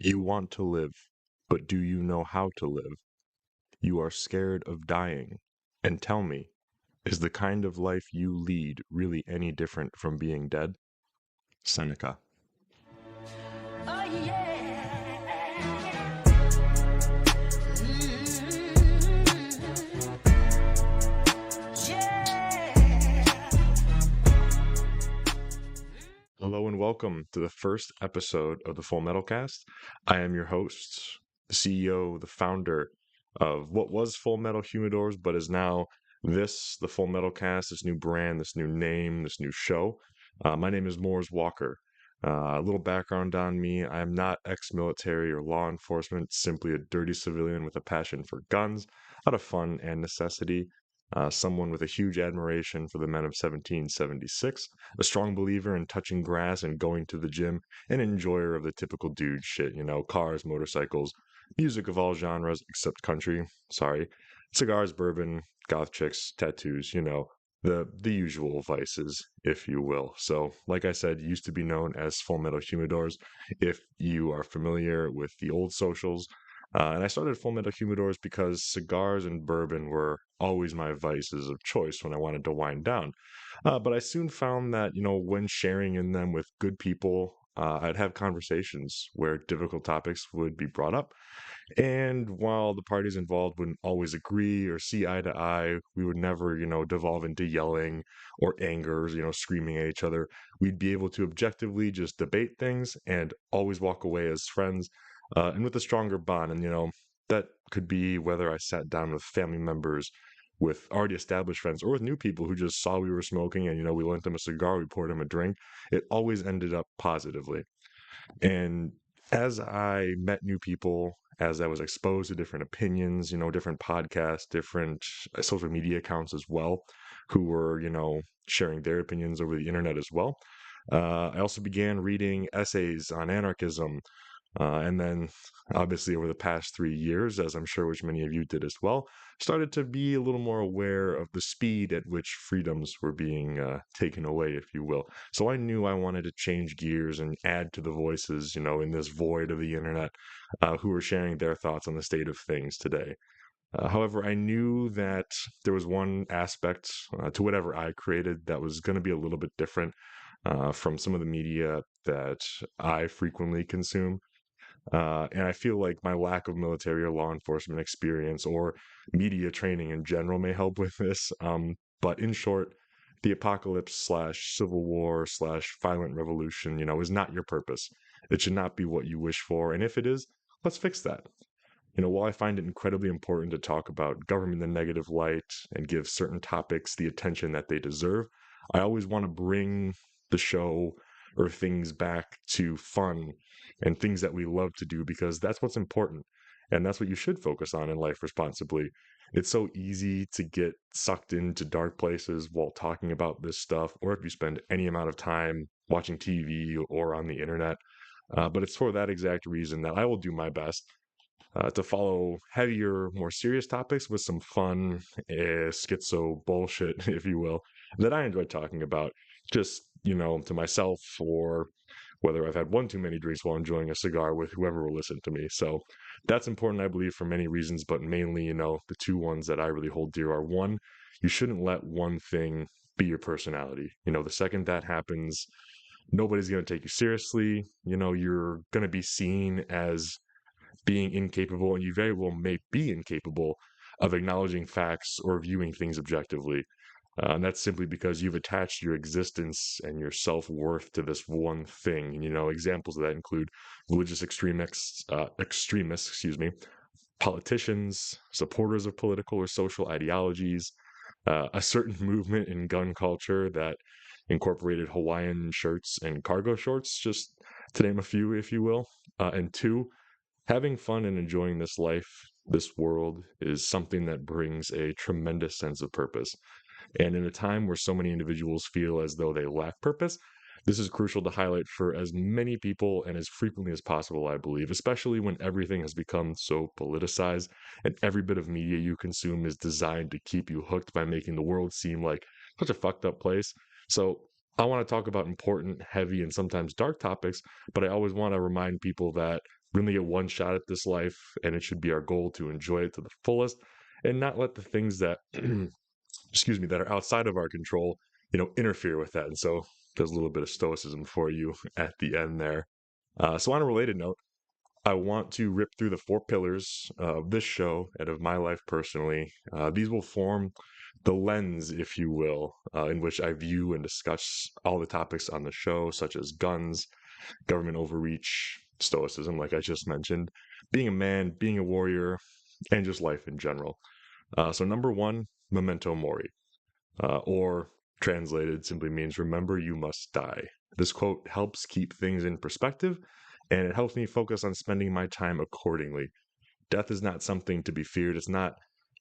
You want to live, but do you know how to live? You are scared of dying. And tell me, is the kind of life you lead really any different from being dead? Seneca. Oh yeah. Yeah. Hello and welcome to the first episode of the Full Metal Cast. I am your host, the CEO, the founder of what was Full Metal Humidors, but is now the Full Metal Cast, this new brand, this new name, this new show. My name is Moores Walker. A little background on me. I am not ex-military or law enforcement, simply a dirty civilian with a passion for guns, out of fun and necessity. Someone with a huge admiration for the men of 1776, a strong believer in touching grass and going to the gym, an enjoyer of the typical dude shit, cars, motorcycles, music of all genres except country, sorry, cigars, bourbon, goth chicks, tattoos, the usual vices, if you will. So, like I said, used to be known as Full Metal Humidors. If you are familiar with the old socials, and I started Full Metal Humidors because cigars and bourbon were always my vices of choice when I wanted to wind down. But I soon found that, when sharing in them with good people, I'd have conversations where difficult topics would be brought up. And while the parties involved wouldn't always agree or see eye to eye, we would never, devolve into yelling or anger, screaming at each other. We'd be able to objectively just debate things and always walk away as friends and with a stronger bond. And, that could be whether I sat down with family members, with already established friends, or with new people who just saw we were smoking and, we lent them a cigar, we poured them a drink. It always ended up positively. And as I met new people, as I was exposed to different opinions, different podcasts, different social media accounts as well, who were, sharing their opinions over the internet as well. I also began reading essays on anarchism, and then, obviously, over the past 3 years, as I'm sure which many of you did as well, started to be a little more aware of the speed at which freedoms were being taken away, if you will. So I knew I wanted to change gears and add to the voices, in this void of the internet, who were sharing their thoughts on the state of things today. However, I knew that there was one aspect to whatever I created that was going to be a little bit different from some of the media that I frequently consume. And I feel like my lack of military or law enforcement experience or media training in general may help with this. But in short, the apocalypse slash civil war slash violent revolution, is not your purpose. It should not be what you wish for. And if it is, let's fix that. While I find it incredibly important to talk about government in a negative light and give certain topics the attention that they deserve, I always want to bring the show or things back to fun and things that we love to do because that's what's important. And that's what you should focus on in life responsibly. It's so easy to get sucked into dark places while talking about this stuff, or if you spend any amount of time watching TV or on the internet. But it's for that exact reason that I will do my best to follow heavier, more serious topics with some fun, schizo bullshit, if you will, that I enjoy talking about, just, to myself or whether I've had one too many drinks while enjoying a cigar with whoever will listen to me. So that's important, I believe, for many reasons, but mainly, the two ones that I really hold dear are one, you shouldn't let one thing be your personality. The second that happens, nobody's going to take you seriously. You're going to be seen as being incapable, and you very well may be incapable of acknowledging facts or viewing things objectively. And that's simply because you've attached your existence and your self-worth to this one thing. And, examples of that include religious extremists, excuse me, politicians, supporters of political or social ideologies, a certain movement in gun culture that incorporated Hawaiian shirts and cargo shorts, just to name a few, if you will. And two, having fun and enjoying this life, this world, is something that brings a tremendous sense of purpose. And in a time where so many individuals feel as though they lack purpose, this is crucial to highlight for as many people and as frequently as possible, I believe, especially when everything has become so politicized and every bit of media you consume is designed to keep you hooked by making the world seem like such a fucked up place. So I want to talk about important, heavy, and sometimes dark topics, but I always want to remind people that We only get one shot at this life, and it should be our goal to enjoy it to the fullest and not let the things that excuse me, that are outside of our control, interfere with that. And so there's a little bit of stoicism for you at the end there. So on a related note, I want to rip through the four pillars of this show and of my life personally. These will form the lens, if you will, in which I view and discuss all the topics on the show, such as guns, government overreach, stoicism, like I just mentioned, being a man, being a warrior, and just life in general. So, number one, memento mori, or translated simply means remember you must die. This quote helps keep things in perspective and it helps me focus on spending my time accordingly. Death is not something to be feared. It's not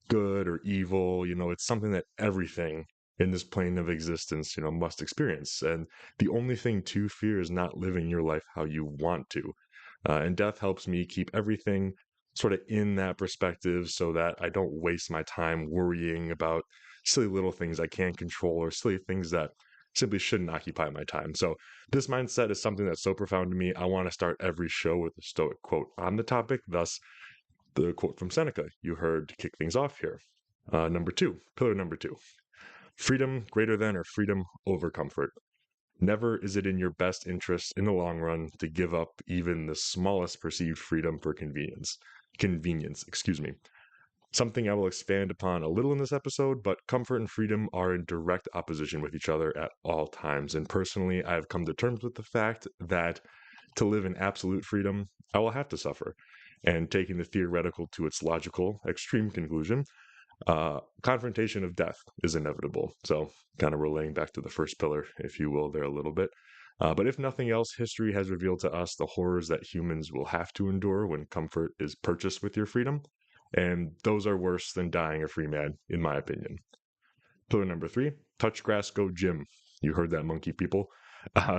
good or evil. It's something that everything in this plane of existence, must experience. And the only thing to fear is not living your life how you want to. And death helps me keep everything sort of in that perspective so that I don't waste my time worrying about silly little things I can't control or silly things that simply shouldn't occupy my time. So, this mindset is something that's so profound to me. I want to start every show with a Stoic quote on the topic, thus, the quote from Seneca you heard to kick things off here. Number two, pillar number two, freedom greater than or freedom over comfort. Never is it in your best interest in the long run to give up even the smallest perceived freedom for convenience. Convenience, excuse me. Something I will expand upon a little in this episode, but comfort and freedom are in direct opposition with each other at all times. And personally, I have come to terms with the fact that to live in absolute freedom, I will have to suffer. And taking the theoretical to its logical extreme conclusion, confrontation of death is inevitable. So, kind of relaying back to the first pillar, if you will, there a little bit. But if nothing else, history has revealed to us the horrors that humans will have to endure when comfort is purchased with your freedom. And those are worse than dying a free man, in my opinion. Pillar number three, touch grass, go gym. You heard that, monkey people.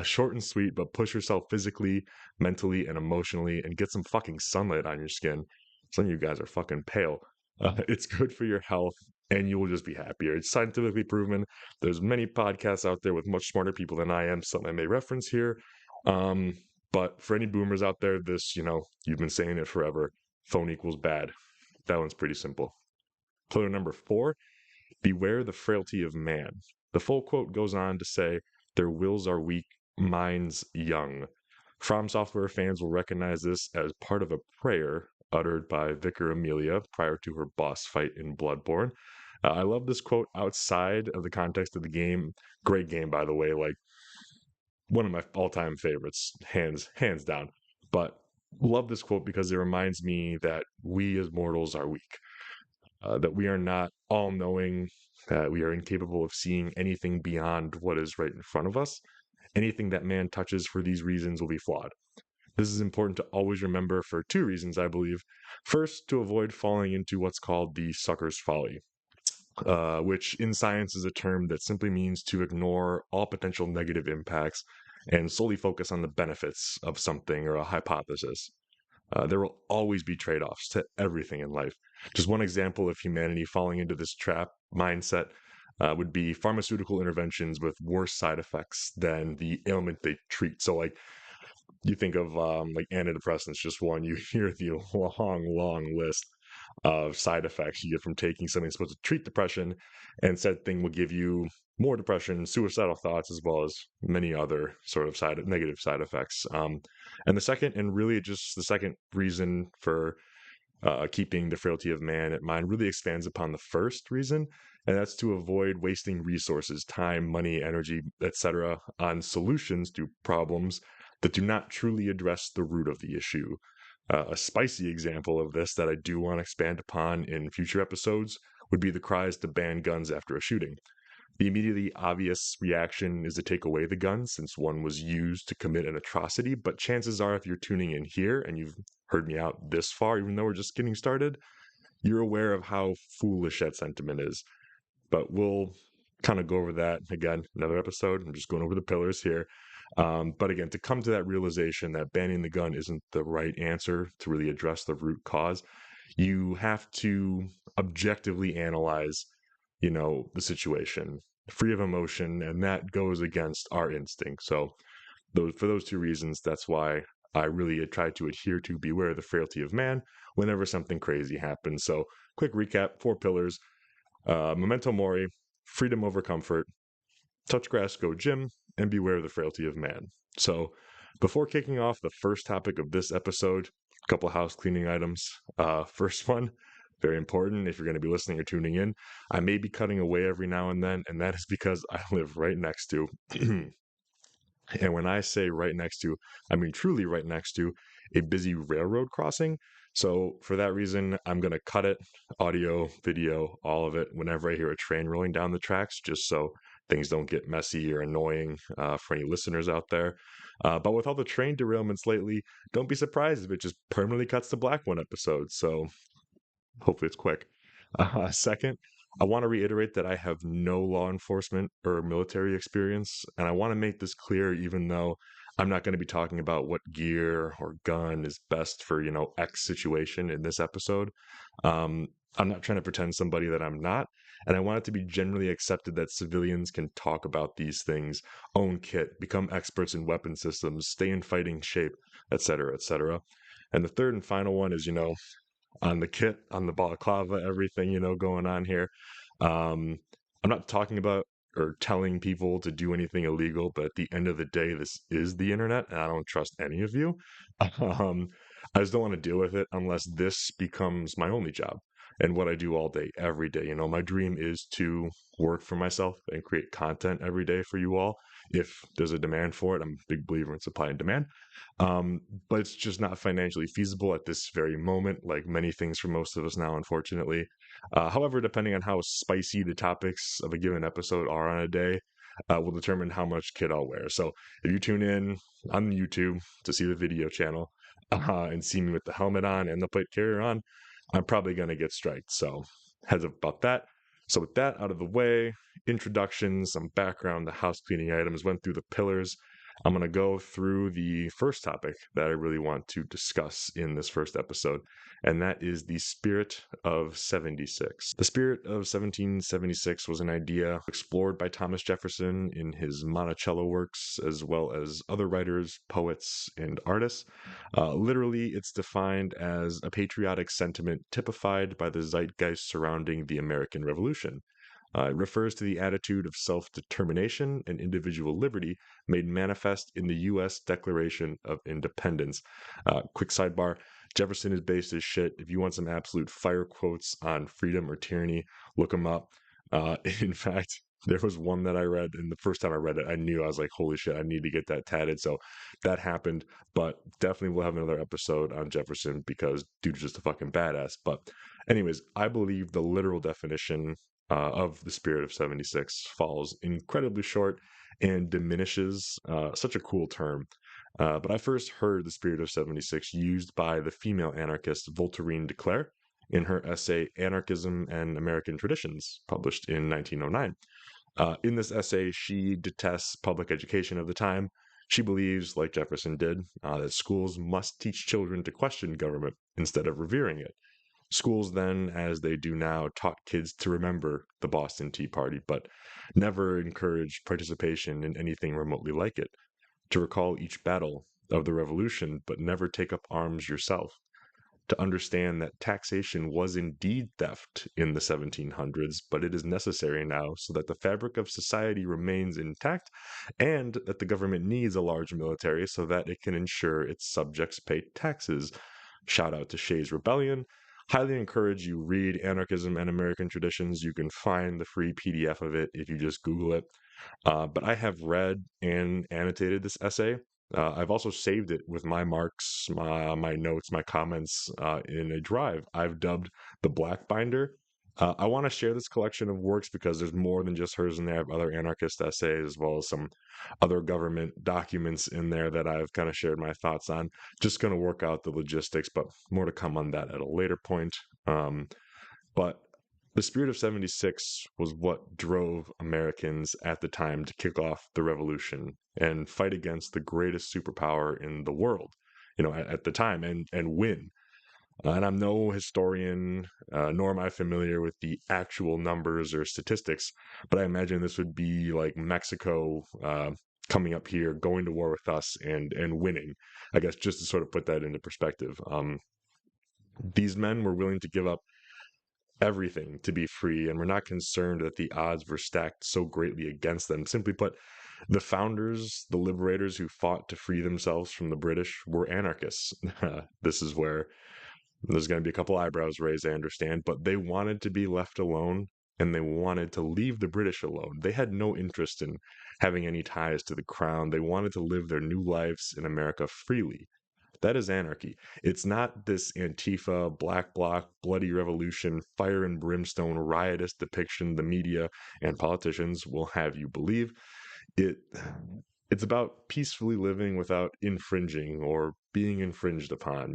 Short and sweet, but push yourself physically, mentally, and emotionally, and get some fucking sunlight on your skin. Some of you guys are fucking pale. It's good for your health, and you will just be happier. It's scientifically proven. There's many podcasts out there with much smarter people than I am, some I may reference here. But for any boomers out there, this, you've been saying it forever. Phone equals bad. That one's pretty simple. Pillar number four, beware the frailty of man. The full quote goes on to say, their wills are weak, minds young. From Software fans will recognize this as part of a prayer uttered by Vicar Amelia prior to her boss fight in Bloodborne. I love this quote outside of the context of the game. Great game, by the way. Like one of my all-time favorites, hands down. But love this quote because it reminds me that we as mortals are weak, that we are not all-knowing, that we are incapable of seeing anything beyond what is right in front of us. Anything that man touches for these reasons will be flawed. This is important to always remember for two reasons, I believe. First, to avoid falling into what's called the sucker's folly, which in science is a term that simply means to ignore all potential negative impacts and solely focus on the benefits of something or a hypothesis. There will always be trade offs to everything in life. Just one example of humanity falling into this trap mindset would be pharmaceutical interventions with worse side effects than the ailment they treat. So, like, you think of like antidepressants, just one, you hear the long list of side effects you get from taking something supposed to treat depression, and said thing will give you more depression, suicidal thoughts, as well as many other sort of negative side effects. And the second, and really just the second reason for keeping the frailty of man at mind really expands upon the first reason, and that's to avoid wasting resources, time, money, energy, etc., on solutions to problems that do not truly address the root of the issue. A spicy example of this that I do want to expand upon in future episodes would be the cries to ban guns after a shooting. The immediately obvious reaction is to take away the gun since one was used to commit an atrocity, but chances are, if you're tuning in here and you've heard me out this far, even though we're just getting started, you're aware of how foolish that sentiment is. But we'll kind of go over that again, another episode. I'm just going over the pillars here. But again, to come to that realization that banning the gun isn't the right answer to really address the root cause, you have to objectively analyze, the situation, free of emotion, and that goes against our instinct. So, for those two reasons, that's why I really try to adhere to beware the frailty of man whenever something crazy happens. So, quick recap: 4 pillars, memento mori, freedom over comfort, touch grass, go gym, and beware the frailty of man. So, before kicking off the first topic of this episode, a couple house cleaning items. First one, very important if you're going to be listening or tuning in. I may be cutting away every now and that is because I live right next to and when I say right next to, I mean truly right next to a busy railroad crossing. So for that reason, I'm going to cut it, audio, video, all of it, whenever I hear a train rolling down the tracks, just so things don't get messy or annoying for any listeners out there. But with all the train derailments lately, don't be surprised if it just permanently cuts to black one episode. So hopefully it's quick. Second, I want to reiterate that I have no law enforcement or military experience, and I want to make this clear, even though I'm not going to be talking about what gear or gun is best for, X situation in this episode. Um, I'm not trying to pretend somebody that I'm not, and I want it to be generally accepted that civilians can talk about these things, own kit, become experts in weapon systems, stay in fighting shape, etc., etc. And the third and final one is, on the kit, on the balaclava, everything, going on here. Um, I'm not talking about or telling people to do anything illegal, but at the end of the day, this is the internet, and I don't trust any of you. Um, I just don't want to deal with it unless this becomes my only job and what I do all day, every day. My dream is to work for myself and create content every day for you all. If there's a demand for it, I'm a big believer in supply and demand. Um, but it's just not financially feasible at this very moment, like many things for most of us now, unfortunately. However, depending on how spicy the topics of a given episode are on a day, will determine how much kit I'll wear. So if you tune in on YouTube to see the video channel and see me with the helmet on and the plate carrier on, I'm probably going to get striked. So heads up about that. So with that out of the way, introductions, some background, the house cleaning items, went through the pillars. I'm going to go through the first topic that I really want to discuss in this first episode, and that is the spirit of 76. The spirit of 1776 was an idea explored by Thomas Jefferson in his Monticello works, as well as other writers, poets, and artists. Literally, it's defined as a patriotic sentiment typified by the zeitgeist surrounding the American Revolution. It refers to the attitude of self determination and individual liberty made manifest in the U.S. Declaration of Independence. Quick sidebar: Jefferson is based as shit. If you want some absolute fire quotes on freedom or tyranny, look him up. In fact, there was one that I read, and the first time I read it, I knew I was like, holy shit, I need to get that tatted. So that happened, but definitely we'll have another episode on Jefferson because dude's just a fucking badass. But, anyways, I believe the literal definition of the spirit of 76 falls incredibly short and diminishes such a cool term. But I first heard the spirit of 76 used by the female anarchist Voltairine de Cleyre in her essay Anarchism and American Traditions, published in 1909. In this essay, she detests public education of the time. She believes, like Jefferson did, that schools must teach children to question government instead of revering it. Schools then, as they do now, taught kids to remember the Boston Tea Party, but never encouraged participation in anything remotely like it, to recall each battle of the Revolution, but never take up arms yourself, to understand that taxation was indeed theft in the 1700s, but it is necessary now so that the fabric of society remains intact and that the government needs a large military so that it can ensure its subjects pay taxes. Shout out to Shays Rebellion. Highly encourage you read Anarchism and American Traditions. You can find the free PDF of it if you just Google it. But I have read and annotated this essay. I've also saved it with my marks, my notes, my comments in a drive I've dubbed the Black Binder. I want to share this collection of works because there's more than just hers in there. I have other anarchist essays as well as some other government documents in there that I've kind of shared my thoughts on. Just going to work out the logistics, but more to come on that at a later point. But the spirit of 76 was what drove Americans at the time to kick off the revolution and fight against the greatest superpower in the world, at the time and win. And I'm no historian, nor am I familiar with the actual numbers or statistics, but I imagine this would be like Mexico coming up here, going to war with us, and winning. I guess just to sort of put that into perspective, these men were willing to give up everything to be free, and were not concerned that the odds were stacked so greatly against them. Simply put, the founders, the liberators who fought to free themselves from the British, were anarchists. This is where there's going to be a couple eyebrows raised, I understand, but they wanted to be left alone, and they wanted to leave the British alone. They had no interest in having any ties to the crown. They wanted to live their new lives in America freely. That is anarchy. It's not this Antifa, Black Bloc, bloody revolution, fire and brimstone, riotous depiction the media and politicians will have you believe. It it's about peacefully living without infringing or being infringed upon.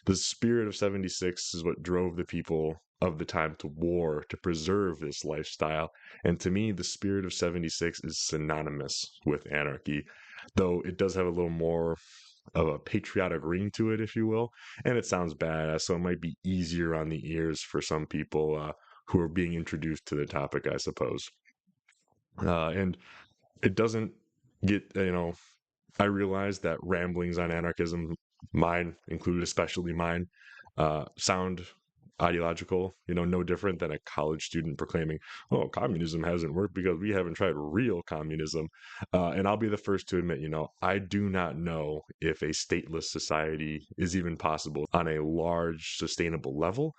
The spirit of 76 is what drove the people of the time to war to preserve this lifestyle. And to me, the spirit of 76 is synonymous with anarchy, though it does have a little more of a patriotic ring to it, if you will. And it sounds badass, so it might be easier on the ears for some people who are being introduced to the topic, I suppose. And it doesn't get, I realize that ramblings on anarchism, mine included, especially mine, sound ideological, no different than a college student proclaiming, oh, communism hasn't worked because we haven't tried real communism. And I'll be the first to admit, I do not know if a stateless society is even possible on a large, sustainable level.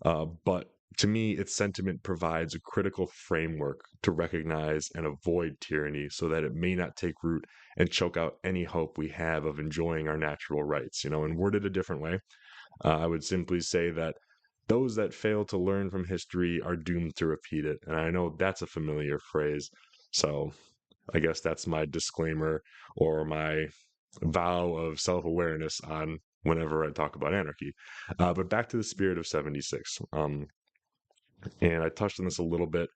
But to me, its sentiment provides a critical framework to recognize and avoid tyranny so that it may not take root and choke out any hope we have of enjoying our natural rights. And worded a different way, I would simply say that those that fail to learn from history are doomed to repeat it. And I know that's a familiar phrase. So I guess that's my disclaimer or my vow of self awareness on whenever I talk about anarchy. But back to the spirit of 76. And I touched on this a little bit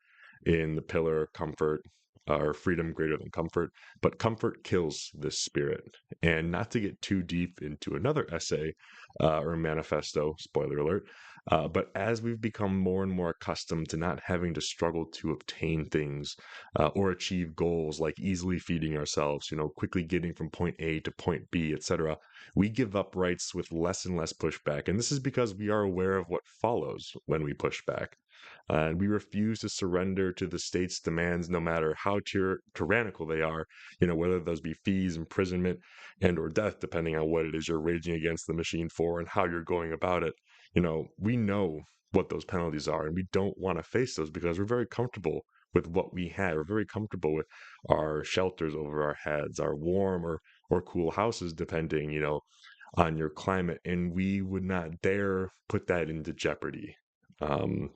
in the pillar comfort or freedom greater than comfort, but comfort kills this spirit. And not to get too deep into another essay or manifesto, spoiler alert, but as we've become more and more accustomed to not having to struggle to obtain things or achieve goals like easily feeding ourselves, quickly getting from point A to point B, etc., we give up rights with less and less pushback. And this is because we are aware of what follows when we push back. And we refuse to surrender to the state's demands, no matter how tyrannical they are, whether those be fees, imprisonment, and or death, depending on what it is you're raging against the machine for and how you're going about it. We know what those penalties are, and we don't want to face those because we're very comfortable with what we have. We're very comfortable with our shelters over our heads, our warm or cool houses, depending, on your climate, and we would not dare put that into jeopardy. Um,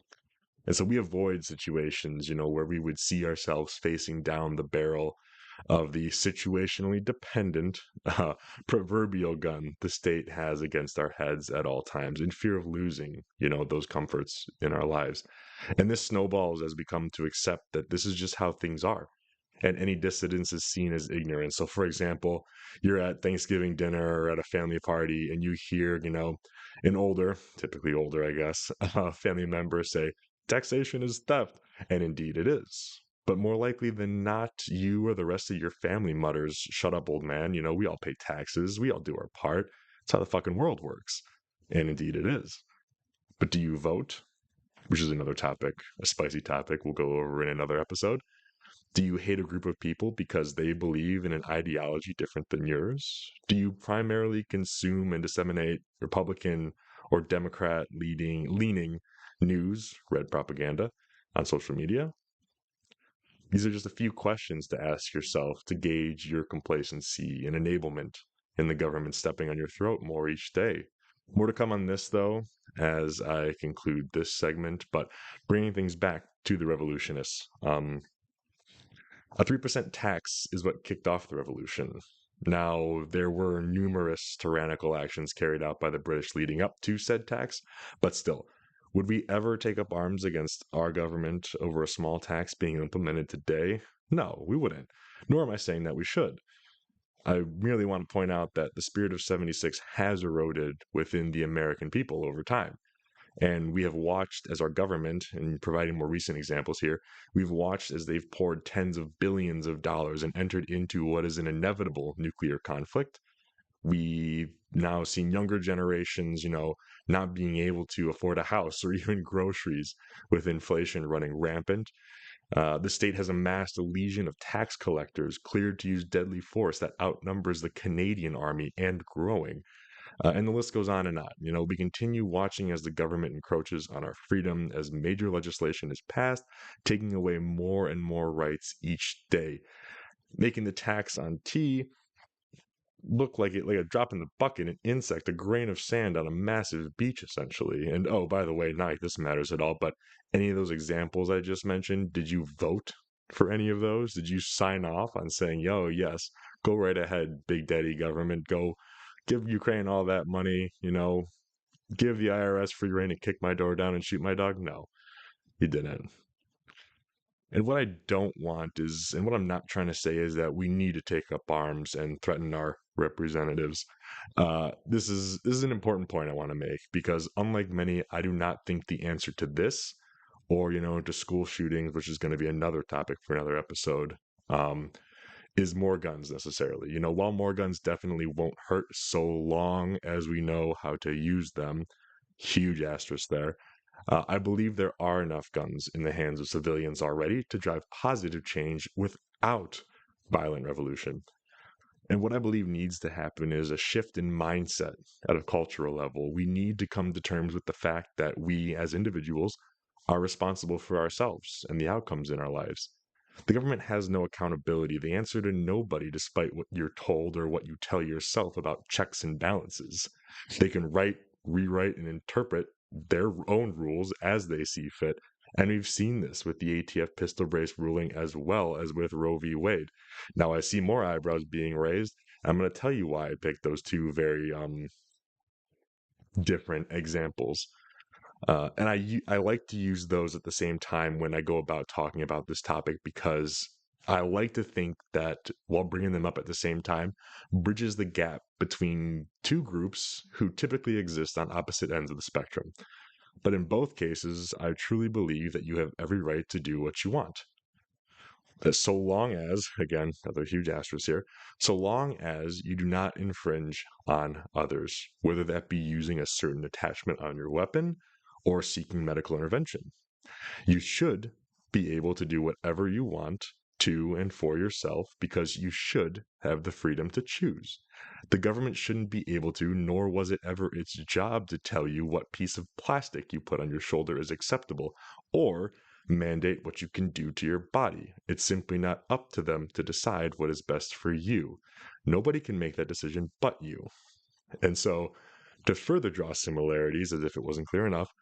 and so we avoid situations, where we would see ourselves facing down the barrel of the situationally dependent proverbial gun the state has against our heads at all times in fear of losing, those comforts in our lives. And this snowballs as we come to accept that this is just how things are. And any dissidence is seen as ignorance. So, for example, you're at Thanksgiving dinner or at a family party and you hear, an older, typically older, I guess, family member say, taxation is theft. And indeed it is. But more likely than not, you or the rest of your family mutters, shut up, old man. We all pay taxes. We all do our part. That's how the fucking world works. And indeed it is. But do you vote? Which is another topic, a spicy topic we'll go over in another episode. Do you hate a group of people because they believe in an ideology different than yours? Do you primarily consume and disseminate Republican or Democrat leaning news, red propaganda on social media? These are just a few questions to ask yourself to gauge your complacency and enablement in the government stepping on your throat more each day. More to come on this, though, as I conclude this segment, but bringing things back to the revolutionists. A 3% tax is what kicked off the revolution. Now, there were numerous tyrannical actions carried out by the British leading up to said tax, but still, would we ever take up arms against our government over a small tax being implemented today? No, we wouldn't. Nor am I saying that we should. I merely want to point out that the spirit of 76 has eroded within the American people over time. And we have watched as our government, and providing more recent examples here, we've watched as they've poured tens of billions of dollars and entered into what is an inevitable nuclear conflict. We've now seen younger generations, not being able to afford a house or even groceries with inflation running rampant. The state has amassed a legion of tax collectors cleared to use deadly force that outnumbers the Canadian army and growing. And the list goes on and on. We continue watching as the government encroaches on our freedom as major legislation is passed, taking away more and more rights each day, making the tax on tea look like a drop in the bucket, an insect, a grain of sand on a massive beach, essentially. And oh, by the way, not like this matters at all, but any of those examples I just mentioned, did you vote for any of those? Did you sign off on saying, yo, yes, go right ahead, big daddy government, go give Ukraine all that money, give the IRS free reign to kick my door down and shoot my dog? No, he didn't. And what I don't want is, and what I'm not trying to say is that we need to take up arms and threaten our representatives. This is an important point I want to make because unlike many, I do not think the answer to this, or to school shootings, which is going to be another topic for another episode, um, is more guns necessarily. While more guns definitely won't hurt so long as we know how to use them, huge asterisk there. I believe there are enough guns in the hands of civilians already to drive positive change without violent revolution. And what I believe needs to happen is a shift in mindset at a cultural level. We need to come to terms with the fact that we as individuals are responsible for ourselves and the outcomes in our lives. The government has no accountability. They answer to nobody despite what you're told or what you tell yourself about checks and balances. They can write, rewrite, and interpret their own rules as they see fit. And we've seen this with the ATF pistol brace ruling as well as with Roe v. Wade. Now, I see more eyebrows being raised. I'm going to tell you why I picked those two very different examples. And I like to use those at the same time when I go about talking about this topic because I like to think that while bringing them up at the same time bridges the gap between two groups who typically exist on opposite ends of the spectrum. But in both cases, I truly believe that you have every right to do what you want. That so long as, again, another huge asterisk here, so long as you do not infringe on others, whether that be using a certain attachment on your weapon or seeking medical intervention. You should be able to do whatever you want to and for yourself because you should have the freedom to choose. The government shouldn't be able to, nor was it ever its job to tell you what piece of plastic you put on your shoulder is acceptable or mandate what you can do to your body. It's simply not up to them to decide what is best for you. Nobody can make that decision but you. And so, to further draw similarities, as if it wasn't clear enough,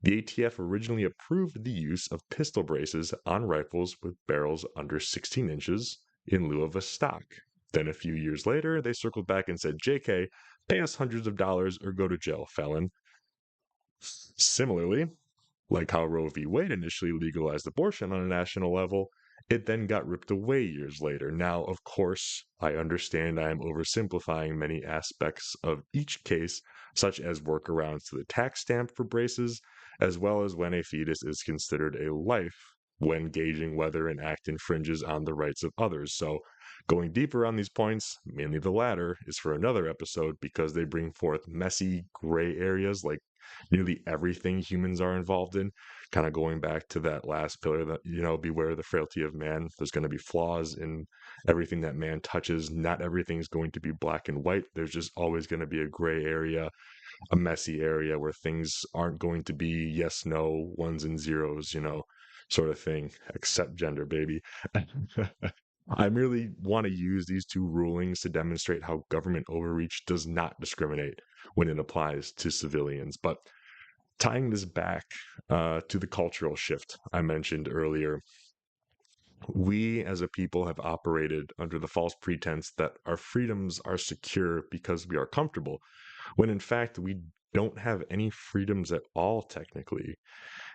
the ATF originally approved the use of pistol braces on rifles with barrels under 16 inches in lieu of a stock. Then a few years later, they circled back and said, JK, pay us hundreds of dollars or go to jail, felon. Similarly, like how Roe v. Wade initially legalized abortion on a national level, it then got ripped away years later. Now, of course, I understand I am oversimplifying many aspects of each case, such as workarounds to the tax stamp for braces, as well as when a fetus is considered a life when gauging whether an act infringes on the rights of others. So, going deeper on these points, mainly the latter, is for another episode because they bring forth messy gray areas like nearly everything humans are involved in. Kind of going back to that last pillar that, beware the frailty of man. There's going to be flaws in everything that man touches. Not everything's going to be black and white. There's just always going to be a gray area, a messy area where things aren't going to be yes, no, ones and zeros, sort of thing, except gender, baby. I merely want to use these two rulings to demonstrate how government overreach does not discriminate when it applies to civilians. But tying this back to the cultural shift I mentioned earlier, we as a people have operated under the false pretense that our freedoms are secure because we are comfortable, when in fact we don't have any freedoms at all, technically.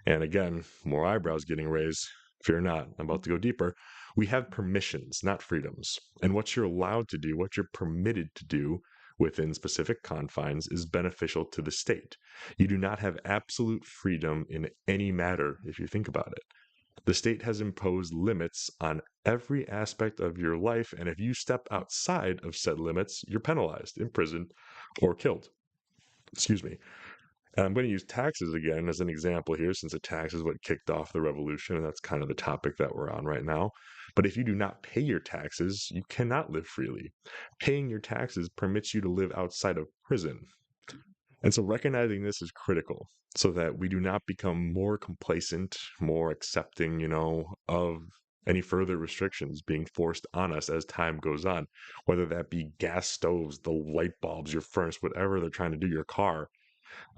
And again, more eyebrows getting raised. Fear not, I'm about to go deeper. We have permissions, not freedoms. And what you're allowed to do, what you're permitted to do, within specific confines is beneficial to the state. You do not have absolute freedom in any matter if you think about it. The state has imposed limits on every aspect of your life, and if you step outside of said limits, you're penalized, imprisoned, or killed. Excuse me. And I'm going to use taxes again as an example here, since the tax is what kicked off the revolution, and that's kind of the topic that we're on right now. But if you do not pay your taxes, you cannot live freely. Paying your taxes permits you to live outside of prison. And so recognizing this is critical so that we do not become more complacent, more accepting, of any further restrictions being forced on us as time goes on, whether that be gas stoves, the light bulbs, your furnace, whatever they're trying to do your car.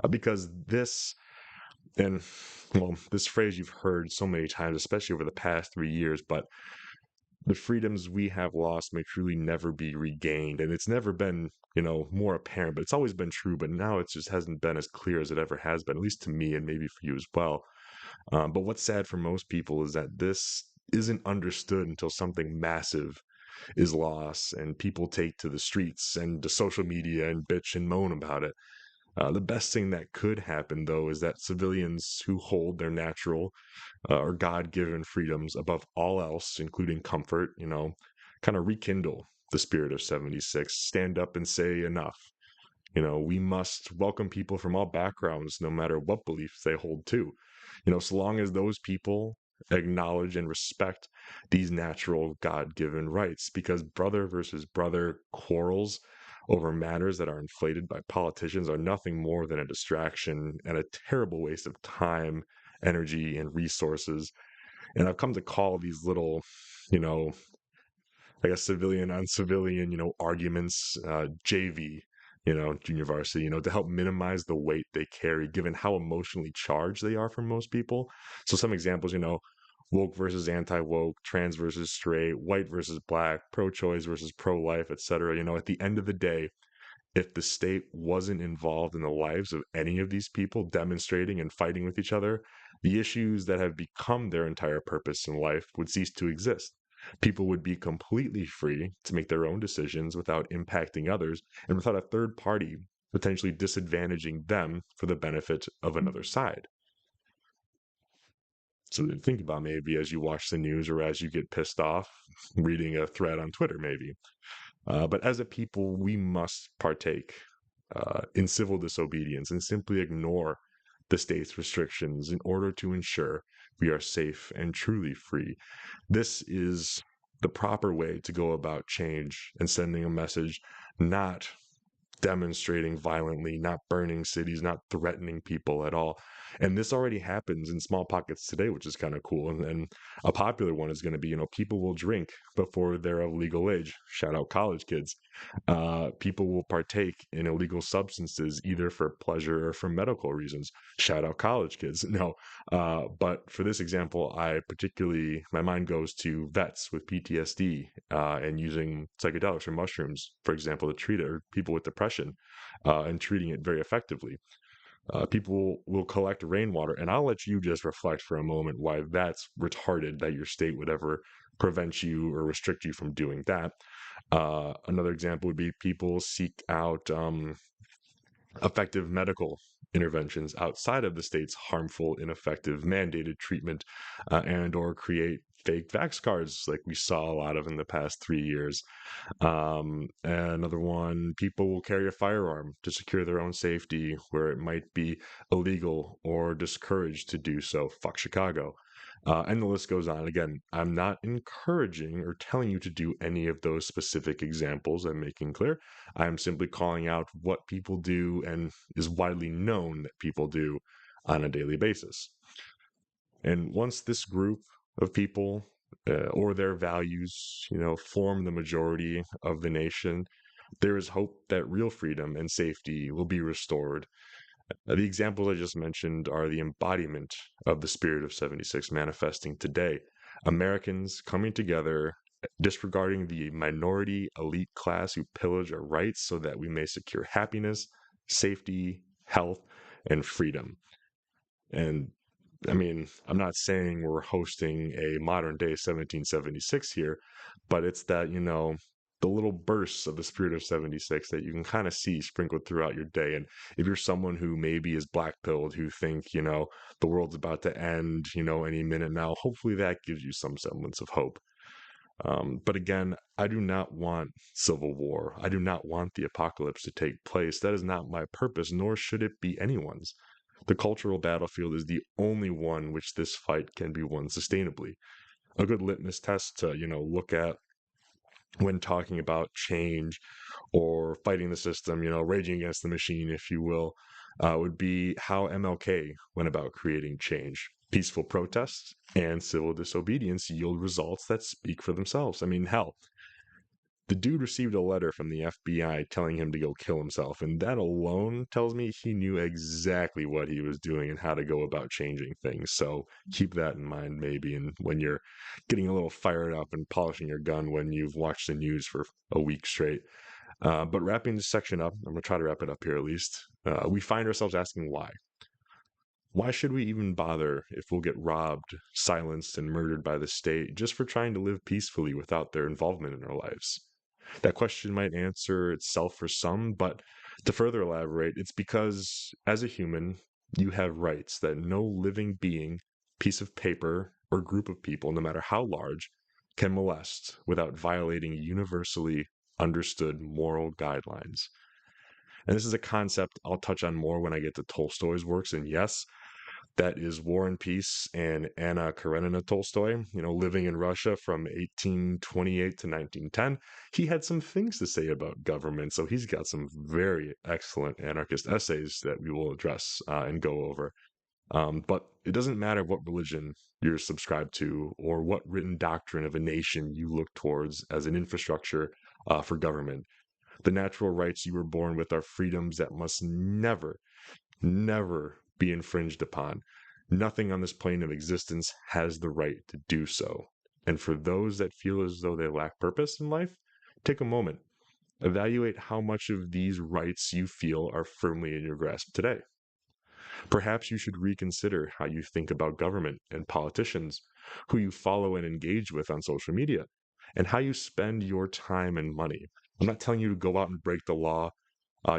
Because this, and well, this phrase you've heard so many times, especially over the past 3 years, but the freedoms we have lost may truly never be regained. And it's never been, more apparent, but it's always been true. But now it just hasn't been as clear as it ever has been, at least to me and maybe for you as well. But what's sad for most people is that this isn't understood until something massive is lost and people take to the streets and to social media and bitch and moan about it. The best thing that could happen, though, is that civilians who hold their natural or God given freedoms above all else, including comfort, kind of rekindle the spirit of 76, stand up and say enough. We must welcome people from all backgrounds, no matter what beliefs they hold to. So long as those people acknowledge and respect these natural God given rights, because brother versus brother quarrels over matters that are inflated by politicians are nothing more than a distraction and a terrible waste of time, energy, and resources. And I've come to call these little, you know, I guess civilian on civilian, arguments, JV, junior varsity, to help minimize the weight they carry, given how emotionally charged they are for most people. So some examples, woke versus anti-woke, trans versus straight, white versus black, pro-choice versus pro-life, etc. At the end of the day, if the state wasn't involved in the lives of any of these people demonstrating and fighting with each other, the issues that have become their entire purpose in life would cease to exist. People would be completely free to make their own decisions without impacting others and without a third party potentially disadvantaging them for the benefit of another side. So think about maybe as you watch the news or as you get pissed off reading a thread on Twitter, maybe. But as a people, we must partake in civil disobedience and simply ignore the state's restrictions in order to ensure we are safe and truly free. This is the proper way to go about change and sending a message, not demonstrating violently, not burning cities, not threatening people at all. And this already happens in small pockets today, which is kind of cool. And a popular one is going to be, people will drink before they're of legal age. Shout out college kids. People will partake in illegal substances either for pleasure or for medical reasons. Shout out college kids. No, but for this example, my mind goes to vets with PTSD and using psychedelics or mushrooms, for example, to treat it, or people with depression and treating it very effectively. People will collect rainwater, and I'll let you just reflect for a moment why that's retarded that your state would ever prevent you or restrict you from doing that. Another example would be people seek out effective medical interventions outside of the state's harmful, ineffective, mandated treatment, and or create fake vax cards like we saw a lot of in the past 3 years. And another one, people will carry a firearm to secure their own safety where it might be illegal or discouraged to do so. Fuck Chicago. And the list goes on. Again, I'm not encouraging or telling you to do any of those specific examples I'm making clear. I'm simply calling out what people do and is widely known that people do on a daily basis. And once this group of people or their values, form the majority of the nation, there is hope that real freedom and safety will be restored. The examples I just mentioned are the embodiment of the spirit of 76 manifesting today. Americans coming together, disregarding the minority elite class who pillage our rights so that we may secure happiness, safety, health, and freedom. And I mean, I'm not saying we're hosting a modern day 1776 here, but it's that, the little bursts of the spirit of 76 that you can kind of see sprinkled throughout your day. And if you're someone who maybe is black pilled, who think, the world's about to end, any minute now, hopefully that gives you some semblance of hope. But again, I do not want civil war. I do not want the apocalypse to take place. That is not my purpose, nor should it be anyone's. The cultural battlefield is the only one which this fight can be won sustainably. A good litmus test to, look at when talking about change or fighting the system, raging against the machine, if you will, would be how MLK went about creating change. Peaceful protests and civil disobedience yield results that speak for themselves. I mean, hell, the dude received a letter from the FBI telling him to go kill himself, and that alone tells me he knew exactly what he was doing and how to go about changing things. So keep that in mind, maybe, and when you're getting a little fired up and polishing your gun when you've watched the news for a week straight. But wrapping this section up, I'm going to try to wrap it up here at least. We find ourselves asking why. Why should we even bother if we'll get robbed, silenced, and murdered by the state just for trying to live peacefully without their involvement in our lives? That question might answer itself for some, but to further elaborate, it's because as a human, you have rights that no living being, piece of paper, or group of people, no matter how large, can molest without violating universally understood moral guidelines. And this is a concept I'll touch on more when I get to Tolstoy's works. And yes, that is War and Peace and Anna Karenina Tolstoy, living in Russia from 1828 to 1910. He had some things to say about government, so he's got some very excellent anarchist essays that we will address and go over. But it doesn't matter what religion you're subscribed to or what written doctrine of a nation you look towards as an infrastructure for government. The natural rights you were born with are freedoms that must never be infringed upon. Nothing on this plane of existence has the right to do so. And for those that feel as though they lack purpose in life, take a moment. Evaluate how much of these rights you feel are firmly in your grasp today. Perhaps you should reconsider how you think about government and politicians, who you follow and engage with on social media, and how you spend your time and money. I'm not telling you to go out and break the law.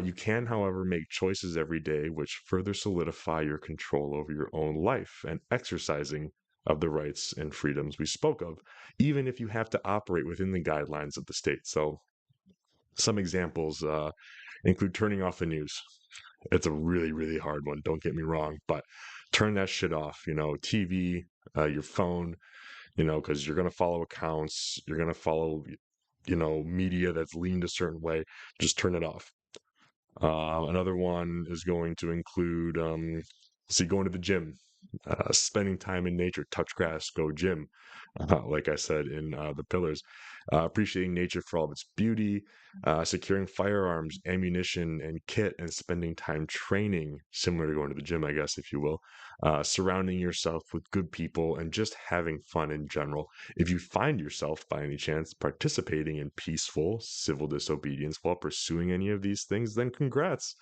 You can, however, make choices every day which further solidify your control over your own life and exercising of the rights and freedoms we spoke of, even if you have to operate within the guidelines of the state. So, some examples include turning off the news. It's a really, really hard one. Don't get me wrong, but turn that shit off. TV, your phone, because you're going to follow accounts, you're going to follow, media that's leaned a certain way. Just turn it off. Another one is going to include, going to the gym, spending time in nature, touch grass, go gym, like I said in the pillars, appreciating nature for all of its beauty, securing firearms, ammunition, and kit, and spending time training, similar to going to the gym, I guess, if you will, surrounding yourself with good people, and just having fun in general. If you find yourself, by any chance, participating in peaceful civil disobedience while pursuing any of these things, then congrats.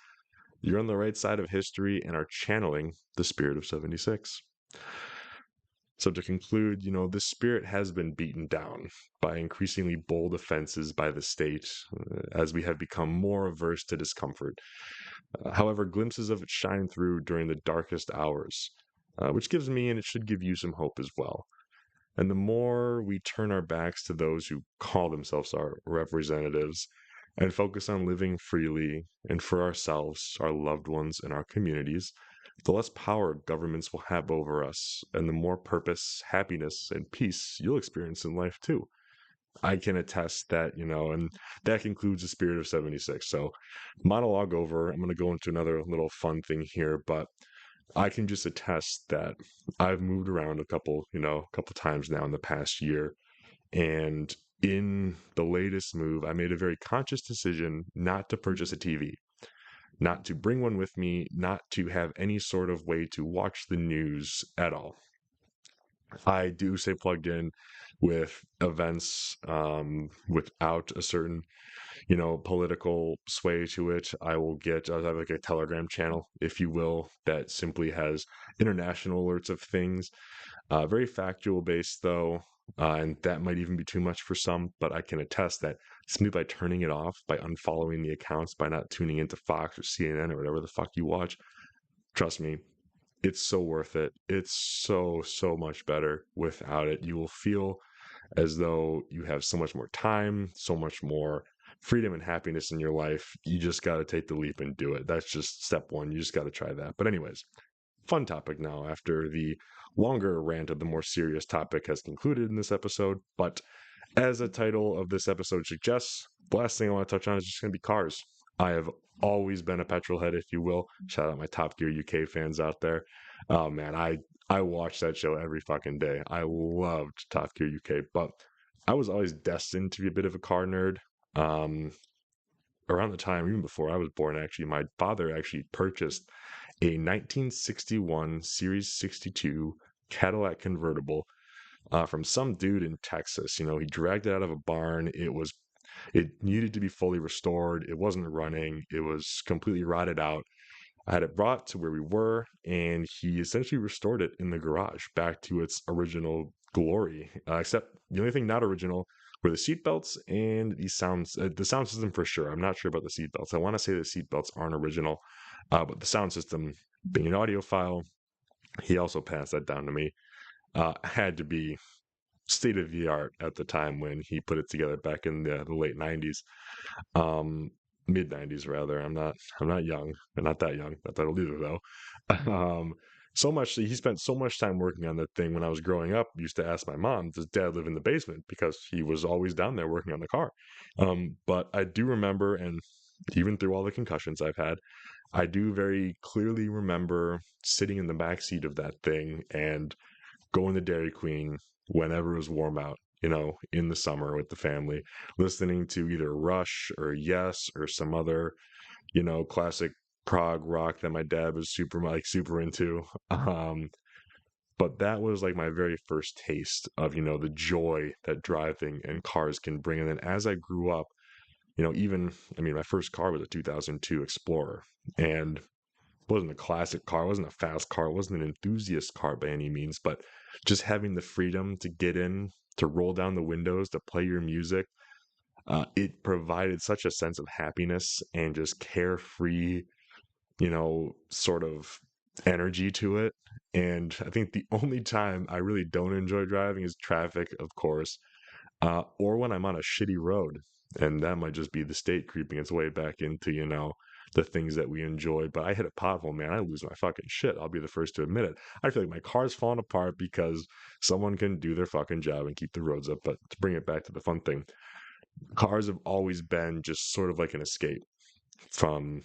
You're on the right side of history and are channeling the spirit of 76. So, to conclude, this spirit has been beaten down by increasingly bold offenses by the state as we have become more averse to discomfort. However, glimpses of it shine through during the darkest hours, which gives me and it should give you some hope as well. And the more we turn our backs to those who call themselves our representatives and focus on living freely and for ourselves, our loved ones, and our communities, the less power governments will have over us, and the more purpose, happiness, and peace you'll experience in life too. I can attest that, and that concludes the spirit of 76. So, monologue over. I'm going to go into another little fun thing here, but I can just attest that I've moved around a couple times now in the past year. And in the latest move, I made a very conscious decision not to purchase a TV, not to bring one with me, not to have any sort of way to watch the news at all. I do stay plugged in with events without a certain political sway to it. I have like a Telegram channel, if you will, that simply has international alerts of things. Very factual based, though. And that might even be too much for some, but I can attest that simply by turning it off, by unfollowing the accounts, by not tuning into Fox or CNN or whatever the fuck you watch, trust me, it's so worth it. It's so, so much better without it. You will feel as though you have so much more time, so much more freedom and happiness in your life. You just got to take the leap and do it. That's just step one. You just got to try that. But, anyways, fun topic now after the longer rant of the more serious topic has concluded in this episode. But as the title of this episode suggests, the last thing I want to touch on is just going to be cars. I have always been a petrol head, if you will. Shout out my Top Gear UK fans out there. Oh man, I watched that show every fucking day. I loved Top Gear UK, but I was always destined to be a bit of a car nerd. Um, Around the time, even before I was born, actually, my father actually purchased a 1961 Series 62 Cadillac convertible from some dude in Texas. You know, he dragged it out of a barn. It needed to be fully restored. It wasn't running. It was completely rotted out. I had it brought to where we were, and he essentially restored it in the garage back to its original glory. Except the only thing not original were the seatbelts and the sound system for sure. I'm not sure about the seatbelts. I want to say the seatbelts aren't original, but the sound system, being an audiophile, he also passed that down to me. Had to be state of the art at the time when he put it together back in the late 90s, um, mid 90s rather. I'm not young, but not that young, not that old either though. um, so much he spent so much time working on that thing when I was growing up. Used to ask my mom, does dad live in the basement? Because he was always down there working on the car. But I do remember, and even through all the concussions I've had, I do very clearly remember sitting in the back seat of that thing and going to Dairy Queen whenever it was warm out, in the summer with the family, listening to either Rush or Yes or some other, classic prog rock that my dad was super into. But that was like my very first taste of, the joy that driving and cars can bring. And then as I grew up, my first car was a 2002 Explorer, and wasn't a classic car, wasn't a fast car, wasn't an enthusiast car by any means, but just having the freedom to get in, to roll down the windows, to play your music, it provided such a sense of happiness and just carefree, sort of energy to it. And I think the only time I really don't enjoy driving is traffic, of course, or when I'm on a shitty road. And that might just be the state creeping its way back into, the things that we enjoy. But I hit a pothole, man. I lose my fucking shit. I'll be the first to admit it. I feel like my car's falling apart because someone can do their fucking job and keep the roads up. But to bring it back to the fun thing, cars have always been just sort of like an escape from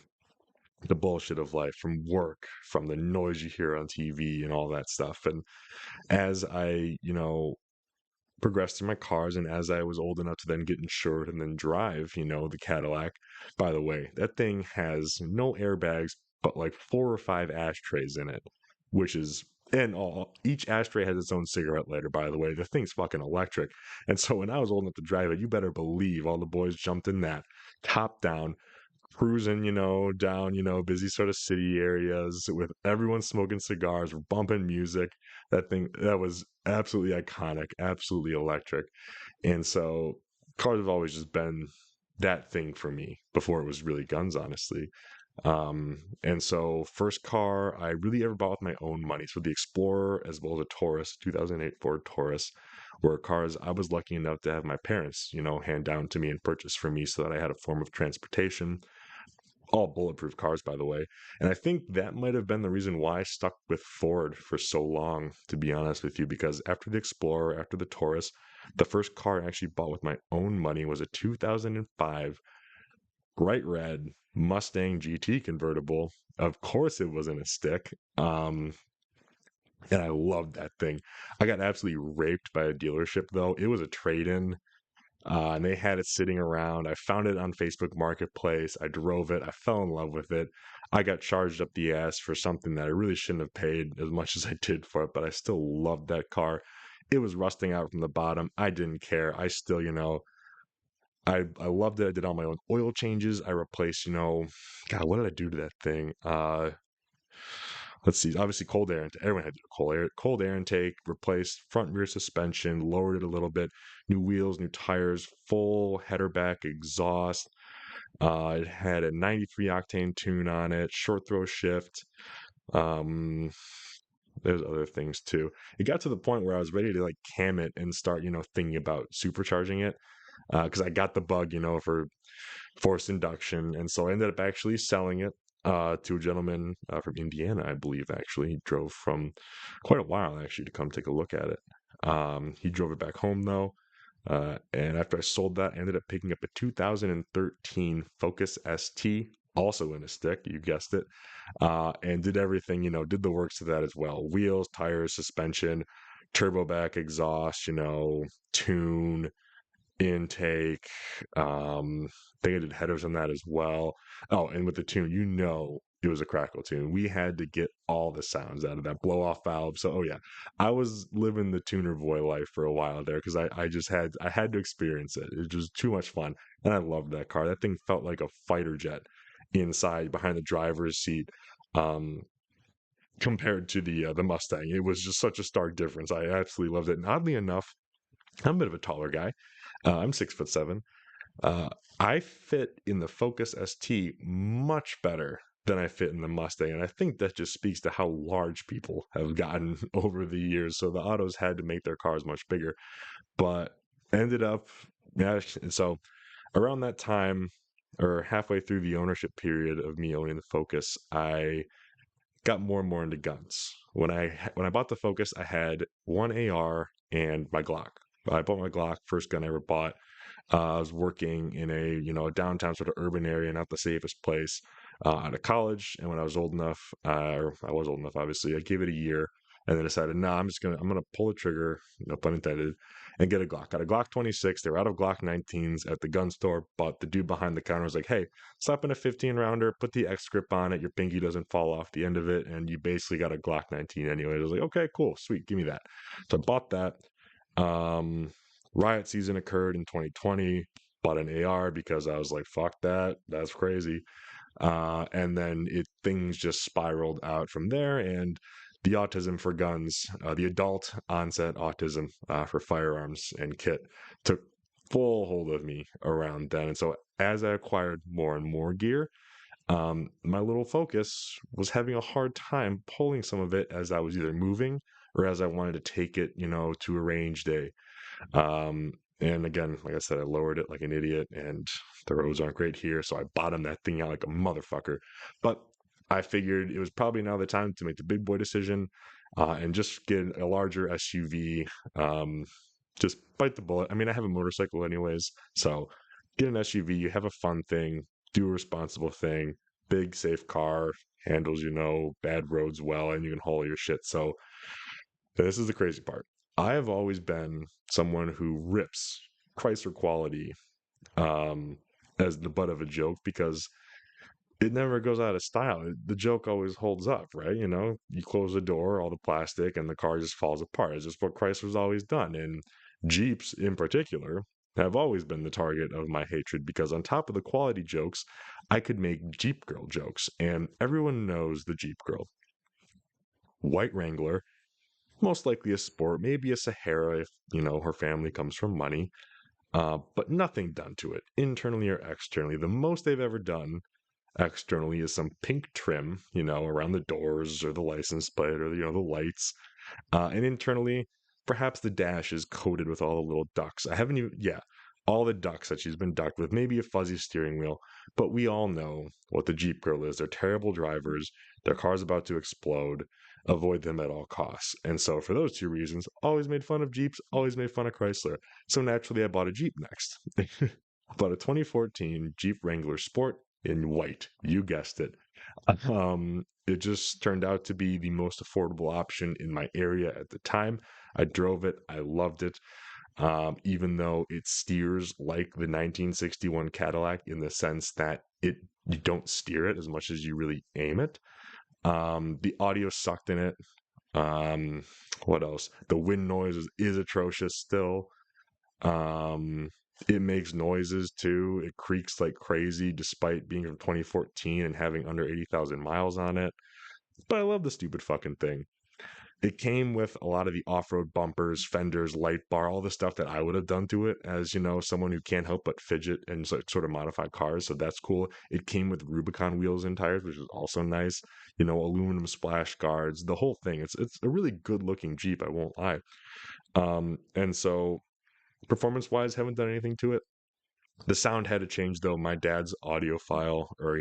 the bullshit of life, from work, from the noise you hear on TV and all that stuff. And as I, progressed in my cars, and as I was old enough to then get insured and then drive, the Cadillac. By the way, that thing has no airbags, but like 4 or 5 ashtrays in it, which is and all each ashtray has its own cigarette lighter, by the way. The thing's fucking electric. And so when I was old enough to drive it, you better believe all the boys jumped in that, top down, cruising, down, busy sort of city areas with everyone smoking cigars, bumping music. That was absolutely iconic, absolutely electric. And so cars have always just been that thing for me before it was really guns, honestly. And so first car I really ever bought with my own money. So the Explorer as well as a Taurus, 2008 Ford Taurus, were cars I was lucky enough to have my parents, hand down to me and purchase for me so that I had a form of transportation. All bulletproof cars, by the way. And I think that might have been the reason why I stuck with Ford for so long, to be honest with you, because after the Explorer, after the Taurus, the first car I actually bought with my own money was a 2005 bright red Mustang GT convertible. Of course, it wasn't a stick. And I loved that thing. I got absolutely raped by a dealership, though. It was a trade in, and they had it sitting around. I found it on Facebook Marketplace. I drove it. I fell in love with it. I got charged up the ass for something that I really shouldn't have paid as much as I did for it, but I still loved that car. It was rusting out from the bottom. I didn't care. I still, I loved it. I did all my own oil changes. I replaced, God, what did I do to that thing? let's see, obviously cold air intake. Everyone had to do cold air intake, replaced front rear suspension, lowered it a little bit, new wheels, new tires, full header back exhaust. It had a 93 octane tune on it, short throw shift. Um, there's other things too. It got to the point where I was ready to like cam it and start, thinking about supercharging it because I got the bug, for forced induction, and so I ended up actually selling it to a gentleman from Indiana, I believe. Actually, he drove from quite a while actually to come take a look at it. He drove it back home though, and after I sold that, I ended up picking up a 2013 Focus ST, also in a stick, you guessed it, and did everything, did the works to that as well: wheels, tires, suspension, turbo back exhaust, tune, intake. I think I did headers on that as well. Oh, and with the tune, it was a crackle tune. We had to get all the sounds out of that blow off valve. So, oh yeah, I was living the tuner boy life for a while there because I had to experience it. It was too much fun, and I loved that car. That thing felt like a fighter jet inside behind the driver's seat. Um, Compared to the Mustang, it was just such a stark difference. I absolutely loved it. And oddly enough, I'm a bit of a taller guy. I'm 6'7". Uh, I fit in the Focus ST much better than I fit in the Mustang, and I think that just speaks to how large people have gotten over the years. So the autos had to make their cars much bigger, but ended up, yeah. So around that time, or halfway through the ownership period of me owning the Focus, I got more and more into guns. When I bought the Focus, I had one AR and my Glock. I bought my Glock, first gun I ever bought. I was working in a downtown sort of urban area, not the safest place, out of college. And when I was old enough, or I was old enough, obviously, I gave it a year and then decided, no, I'm gonna pull the trigger, no pun intended, and get a Glock. Got a Glock 26. They were out of Glock 19s at the gun store, but the dude behind the counter was like, hey, slap in a 15 rounder, put the X grip on it, your pinky doesn't fall off the end of it, and you basically got a Glock 19 anyway. I was like, okay, cool, sweet, give me that. So I bought that. Um, Riot season occurred in 2020. Bought an AR because I was like, fuck that, that's crazy. And then things just spiraled out from there, and the autism for guns, the adult onset autism for firearms and kit took full hold of me around then. And so as I acquired more and more gear, my little Focus was having a hard time pulling some of it as I was either moving or as I wanted to take it, to a range day. And again, like I said, I lowered it like an idiot, and the roads aren't great here, so I bottomed that thing out like a motherfucker. But I figured it was probably now the time to make the big boy decision, and just get a larger SUV. Just bite the bullet. I mean, I have a motorcycle anyways, so get an SUV. You have a fun thing, do a responsible thing. Big, safe car, handles, bad roads well, and you can haul your shit. So this is the crazy part. I have always been someone who rips Chrysler quality um, as the butt of a joke because it never goes out of style. The joke always holds up, right? You close the door, all the plastic, and the car just falls apart. It's just what Chrysler's always done. And Jeeps, in particular, have always been the target of my hatred because, on top of the quality jokes, I could make Jeep girl jokes. And everyone knows the Jeep girl. White Wrangler, most likely a sport, maybe a Sahara if, her family comes from money, but nothing done to it, internally or externally. The most they've ever done externally is some pink trim, around the doors or the license plate or, the lights. And internally, perhaps the dash is coated with all the little ducks. I haven't even, yeah, all the ducks that she's been ducked with, maybe a fuzzy steering wheel. But we all know what the Jeep girl is. They're terrible drivers. Their car's about to explode. Avoid them at all costs. And so, for those two reasons, always made fun of Jeeps, always made fun of Chrysler. So, naturally, I bought a Jeep next. I bought a 2014 Jeep Wrangler Sport in white. You guessed it. It just turned out to be the most affordable option in my area at the time. I drove it. I loved it. Even though it steers like the 1961 Cadillac in the sense that you don't steer it as much as you really aim it. The audio sucked in it. Um, what else? The wind noise is atrocious still. Um, it makes noises too. It creaks like crazy despite being from 2014 and having under 80,000 miles on it. but I love the stupid fucking thing. It came with a lot of the off-road bumpers, fenders, light bar, all the stuff that I would have done to it as, someone who can't help but fidget and sort of modify cars. So that's cool. It came with Rubicon wheels and tires, which is also nice. Aluminum splash guards, the whole thing. It's a really good looking Jeep, I won't lie. And so performance-wise, haven't done anything to it. The sound had to change though. My dad's audiophile or,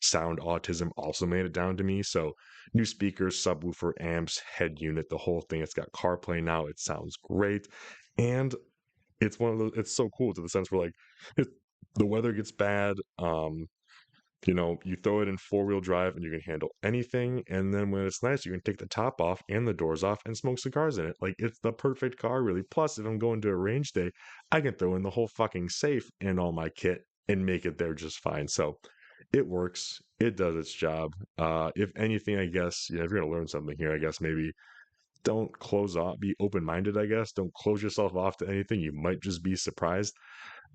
sound autism also made it down to me. So new speakers, subwoofer, amps, head unit, the whole thing. It's got CarPlay now. It sounds great. And it's one of those, it's so cool to the sense where like it, the weather gets bad. You throw it in four-wheel drive and you can handle anything. And then when it's nice, you can take the top off and the doors off and smoke cigars in it. Like it's the perfect car, really. Plus, if I'm going to a range day, I can throw in the whole fucking safe and all my kit and make it there just fine. So it works. It does its job. If anything, I guess, if you're gonna learn something here, I guess maybe don't close off, be open-minded, I guess. Don't close yourself off to anything. You might just be surprised.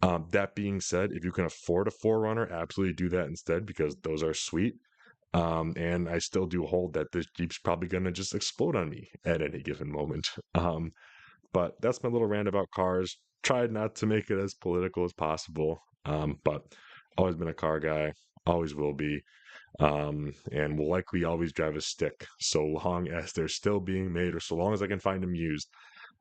That being said, if you can afford a Forerunner, absolutely do that instead because those are sweet. And I still do hold that this Jeep's probably going to just explode on me at any given moment. But that's my little rant about cars. Tried not to make it as political as possible, but always been a car guy, always will be, and will likely always drive a stick so long as they're still being made or so long as I can find them used,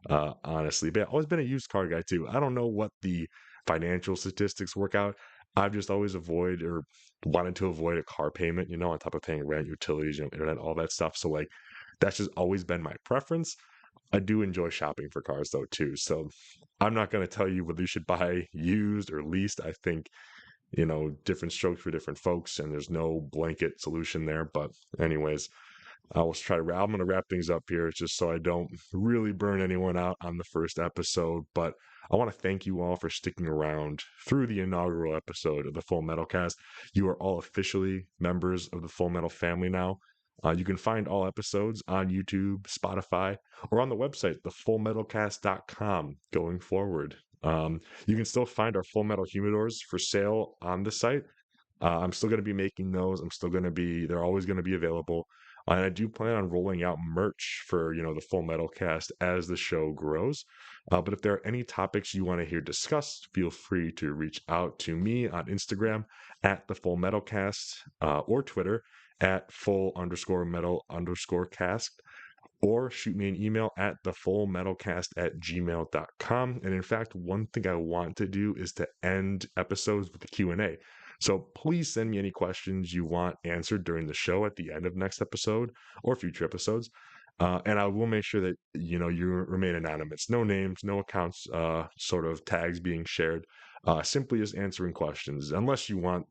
honestly. But I've always been a used car guy too. I don't know what the financial statistics work out. I've just always wanted to avoid a car payment, on top of paying rent, utilities, internet, all that stuff. So like that's just always been my preference. I do enjoy shopping for cars though too. So I'm not going to tell you whether you should buy used or leased. I think, different strokes for different folks and there's no blanket solution there. But anyways, I'm going to wrap things up here just so I don't really burn anyone out on the first episode. But I want to thank you all for sticking around through the inaugural episode of the Full Metal Cast. You are all officially members of the Full Metal family now. You can find all episodes on YouTube, Spotify, or on the website, thefullmetalcast.com going forward. You can still find our Full Metal Humidors for sale on the site. I'm still going to be making those. They're always going to be available. And I do plan on rolling out merch for, the Full Metal Cast as the show grows. But if there are any topics you want to hear discussed, feel free to reach out to me on Instagram at the Full Metal Cast, or Twitter at full_metal_cast, or shoot me an email at thefullmetalcast@gmail.com. And in fact, one thing I want to do is to end episodes with a Q&A. So please send me any questions you want answered during the show at the end of next episode or future episodes. And I will make sure that, you remain anonymous. No names, no accounts, sort of tags being shared. Simply just answering questions. Unless you want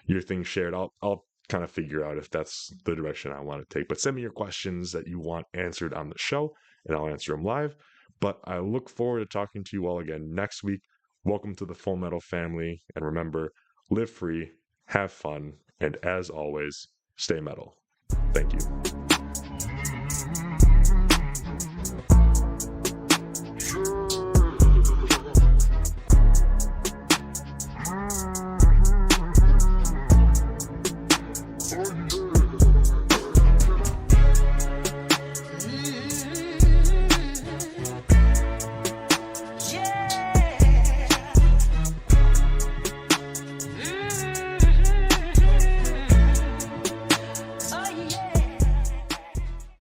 your thing shared, I'll kind of figure out if that's the direction I want to take. But send me your questions that you want answered on the show, and I'll answer them live. But I look forward to talking to you all again next week. Welcome to the Full Metal family, and remember, live free, have fun, and as always, stay metal. Thank you.